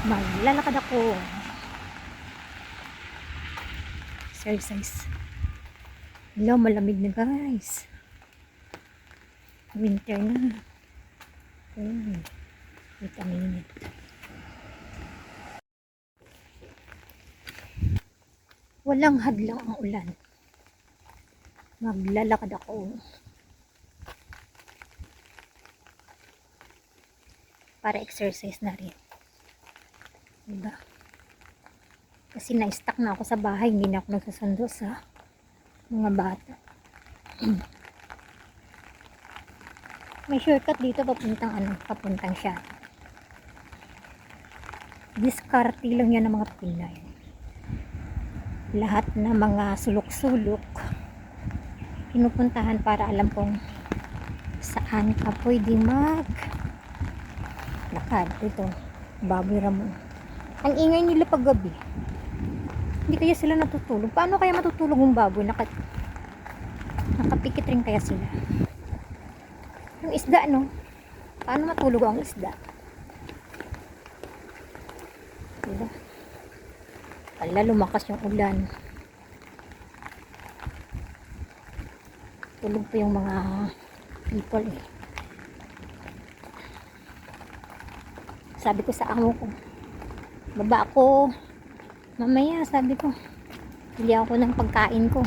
Maglalakad ako. Exercise. Hello, malamig na guys. Winter na. Wait a minute. Walang hadlang ang ulan. Maglalakad ako. Para exercise na rin. Diba? Kasi na-stuck na ako sa bahay. Hindi na ako nagsusundo sa mga bata. May shortcut dito papuntang siya. Diskarte lang yan ng mga Pinay. Lahat na mga sulok-sulok pinupuntahan para alam kong saan ka pwede lakad. Ito, Baboy Ramon. Ang ingay nila pag gabi. Hindi kaya sila natutulog? Paano kaya matutulog yung baboy? Nakapikit rin kaya sila? Yung isda, no? Paano matulog ang isda? Diba? Wala, lumakas yung ulan. Tulog pa yung mga people eh. Sabi ko sa amo ko, baba ako mamaya, sabi ko, bili ako ng pagkain ko.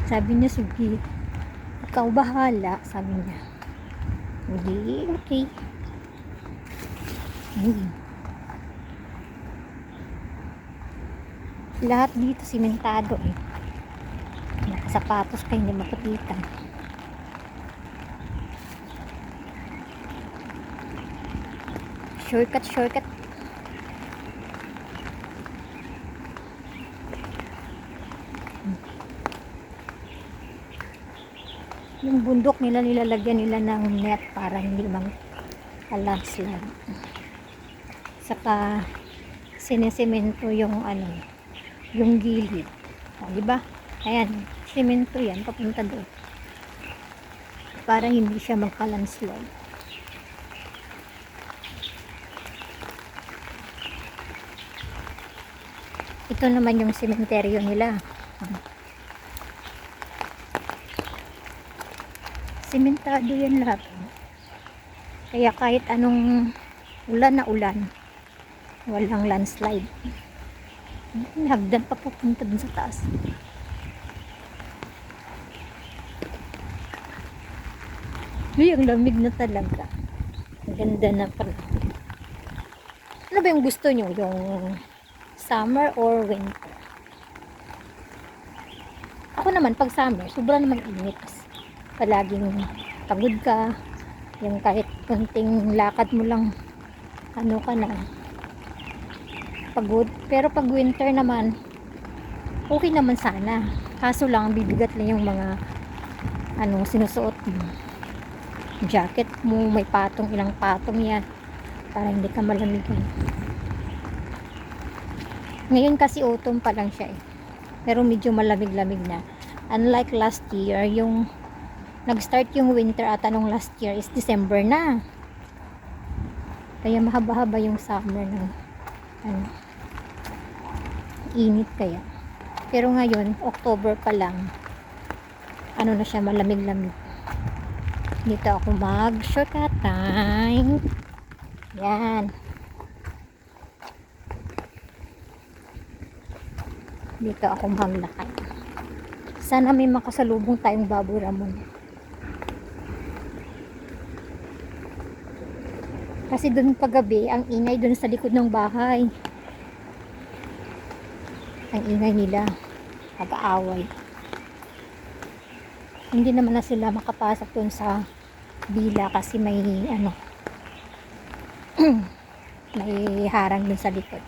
Sabi niya, sige, ikaw bahala, sabi niya. Hindi, okay. Lahat dito simentado eh. Nakasapatos kayo, hindi makupitan. Shortcut. Yung bundok nila, nilalagyan nila ng net para hindi landslide. Saka sinesemento yung yung gilid. O, diba? Ayan, semento yan papunta doon. Para hindi siya magka-landslide. Ito naman yung sementeryo nila. Sementado yan lahat. Kaya kahit anong ulan na ulan, walang landslide. Hagdan pa pupunta dun sa taas. Ay, ang lamig na talaga. Ang ganda na pala. Ano ba yung gusto nyo? Yung summer or winter? Ako naman, pag summer, sobrang namang init. Palaging pagod ka. Yung kahit kunting lakad mo lang, ka na. Pagod. Pero pag winter naman, okay naman sana. Kaso lang, bibigat lang yung mga sinusuot mo. Jacket mo, may ilang patong yan. Para hindi ka malamigan. Ngayon kasi autumn pa lang siya eh. Pero medyo malamig-lamig na. Unlike last year, yung nag-start yung winter ata nung last year is December na. Kaya mahaba-haba yung summer ng init kaya. Pero ngayon, October pa lang, na siya, malamig-lamig. Dito ako mag-shortcut time. Yan. Dito ako maglakad. Sana may makasalubong tayong Baboy Ramon. Kasi doon paggabi, ang ingay doon sa likod ng bahay. Ang ingay nila. Pag-aaway. Hindi naman na sila makapasok doon sa bila kasi may may harang doon sa likod.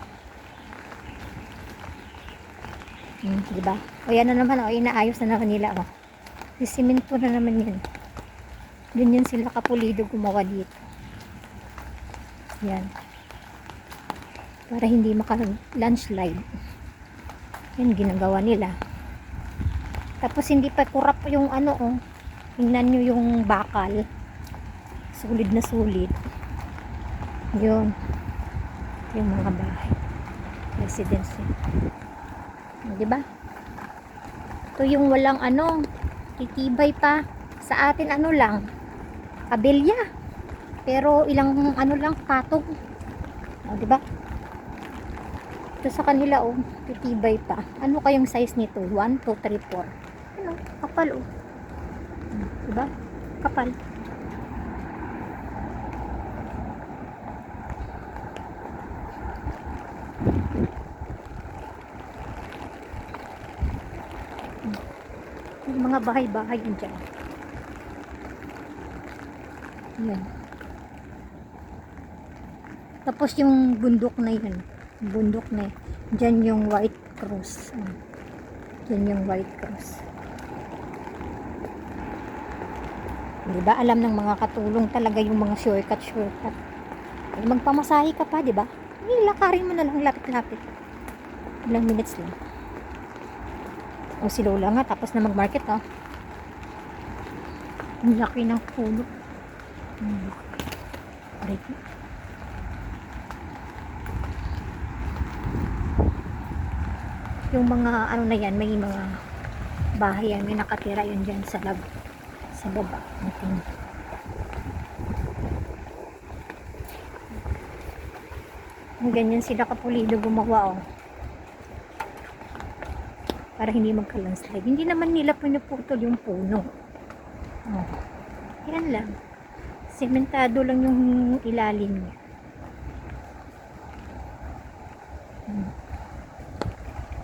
Diba? O yan na naman, inaayos na naman nila. Sisimento na naman yan. Doon yan sila kapulido gumawa dito. Yan. Para hindi maka-landslide. Yan ginagawa nila. Tapos hindi pa kurap yung tingnan nyo yung bakal. Sulit na sulit. Yun. Yung mga bahay. Residence yun. Diba? Ito yung walang ano, titibay pa. Sa atin ano lang, abilya. Pero ilang ano lang, patong. O, diba? Ito sa kanila, oh, titibay pa. Ano kayang size nito? 1, 2, 3, 4. Ano? Kapal, oh. Diba? Kapal. Yung mga bahay-bahay yun dyan. Yan. Tapos yung bundok na yun. Bundok na yun. Dyan yung White Cross. Dyan yung White Cross. Diba? Alam ng mga katulong talaga yung mga shortcut. Magpamasahe ka pa, diba? Lakarin mo na lang lapit-lapit. Ilang minutes lang. O si Lola nga, tapos na mag-market, oh. Ang laki ng puno. Aray ko. Yung mga, ano na yan, may mga bahay yan, may nakatira yun dyan sa baba. Okay. Ganyan sila kapulido gumawa, oh. Para hindi magka-landslide. Hindi naman nila pinuputol yung puno. Oh. Yan lang. Sementado lang yung ilalim niya.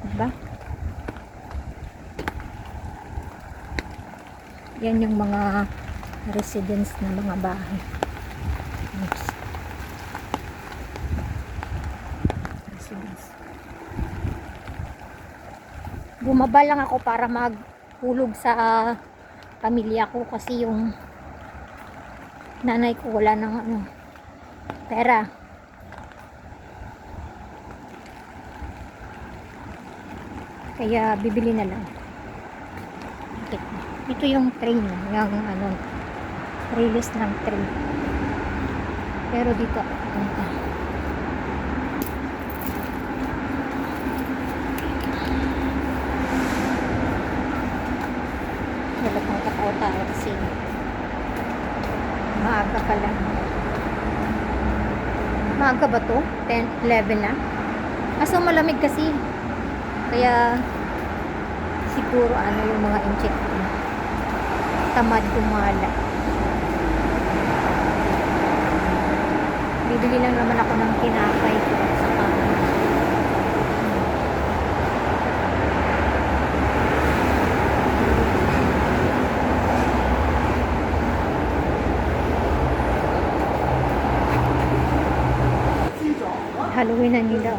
Diba? Yan yung mga residence na mga bahay. Oops. Residence. Bumaba lang ako para maghulog sa pamilya ko kasi yung nanay ko wala ng ano, pera. Kaya bibili na lang. Okay. Ito yung train, yung ano, release ng train. Pero dito ako pupunta. Wala pang katao-tao kasi maaga pa lang. Maaga ba to? 10, 11 na? Kaso malamig kasi. Kaya siguro ano yung mga incheck tamad gumala. Bibili lang naman ako ng tinapay ko sa kanan. Halloween na nila.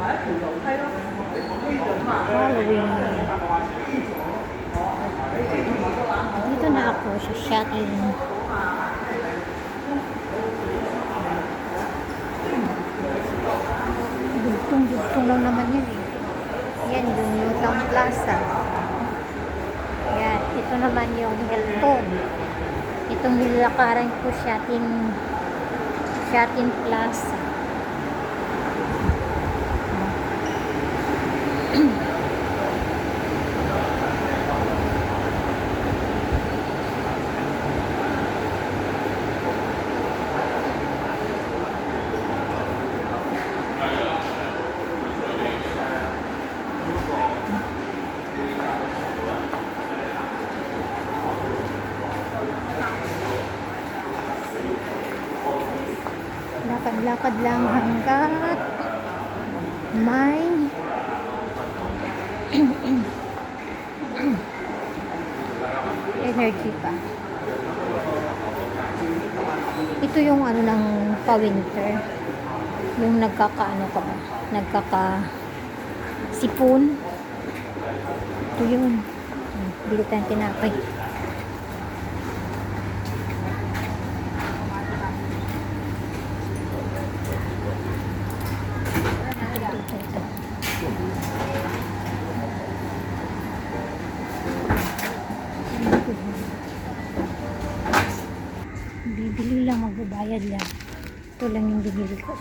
Halloween. Dito na ako sa shopping. Dugtong lang naman yun eh. Yan yung New Town Plaza. Yan. Ito naman yung Hilton. Itong nilakaran ko shopping Plaza. Lakad-lakad lang hanggat may energy pa. Ito yung ano ng pa-winter. Yung nagkakaano ka ba? Nagkaka-sipon. Ito yun. Bili tayong tinapay. Bibili lang, magbabayad lang. Ito lang yung binili ko.